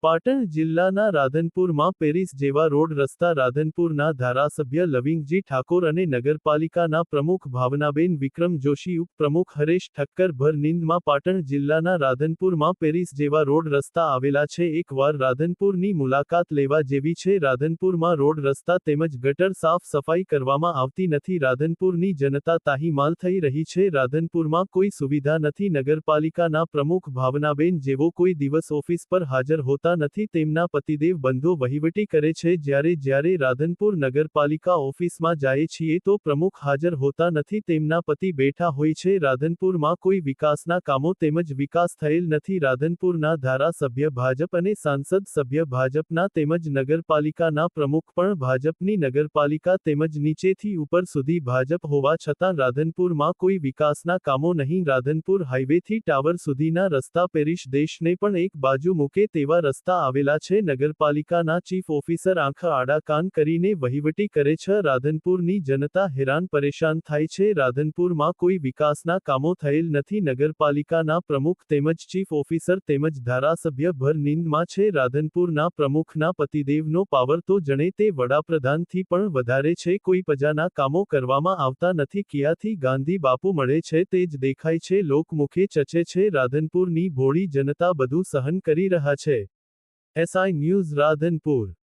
પાટણ જિલ્લાના રાધનપુરમાં પેરિસ જેવા રોડ રસ્તા રાધનપુરના ધારાસભ્ય લવિંગજી ઠાકોર અને નગરપાલિકાના પ્રમુખ ભાવનાબેન વિક્રમ જોશી ઉપપ્રમુખ હરેશ ઠક્કર ભર નીંદમાં પાટણ જિલ્લાના રાધનપુરમાં પેરિસ જેવા રોડ રસ્તા આવેલા છે. એકવાર રાધનપુરની મુલાકાત લેવા જેવી છે. રાધનપુરમાં રોડ રસ્તા તેમજ ગટર સાફ સફાઈ કરવામાં આવતી નથી. રાધનપુરની જનતા તાહીમાલ થઈ રહી છે. રાધનપુરમાં કોઈ સુવિધા નથી. નગરપાલિકાના પ્રમુખ ભાવનાબેન જેવો કોઈ દિવસ ઓફિસ પર હાજર હોતા નથી. તેમના પતિદેવ બંધો વહીવટી કરે છે. જ્યારે રાધનપુર નગરપાલિકા ઓફિસમાં જાય છીએ તો પ્રમુખ હાજર હોતા નથી. તેમના પતિ બેઠા હોય છે. રાધનપુરમાં કોઈ વિકાસના કામો તેમજ વિકાસ થયેલ નથી. રાધનપુરના ધારાસભ્ય ભાજપ અને સાંસદ સભ્ય ભાજપના તેમજ નગરપાલિકાના પ્રમુખ પણ ભાજપની. નગરપાલિકા તેમજ નીચેથી ઉપર સુધી ભાજપ હોવા છતાં રાધનપુરમાં કોઈ વિકાસના કામો નહીં. રાધનપુર હાઈવેથી ટાવર સુધીના રસ્તા પેરિસ દેશને પણ એક બાજુ મૂકે તેવા રસ્તા આવેલા છે. નગરપાલિકાના ચીફ ઓફિસર આંખ આડા કાન કરીને વહીવટી કરે છે. રાધનપુરની જનતા હેરાન પરેશાન થાય છે. રાધનપુરમાં કોઈ વિકાસના કામો થયેલ નથી. નગરપાલિકાના પ્રમુખ તેમજ ચીફ ઓફિસર તેમજ ધારાસભ્ય ભર નીંદમાં છે. રાધનપુરના પ્રમુખના પતિદેવનો પાવર તો જણે તે વડાપ્રધાનથી પણ વધારે છે. કોઈ પ્રજાના કામો કરવામાં આવતા નથી. ક્યાંથી ગાંધી બાપુ મળે છે તે જ દેખાય છે. લોકમુખે ચચે છે. રાધનપુરની ભોળી જનતા બધું સહન કરી રહ્યા છે. SI news Radhanpur.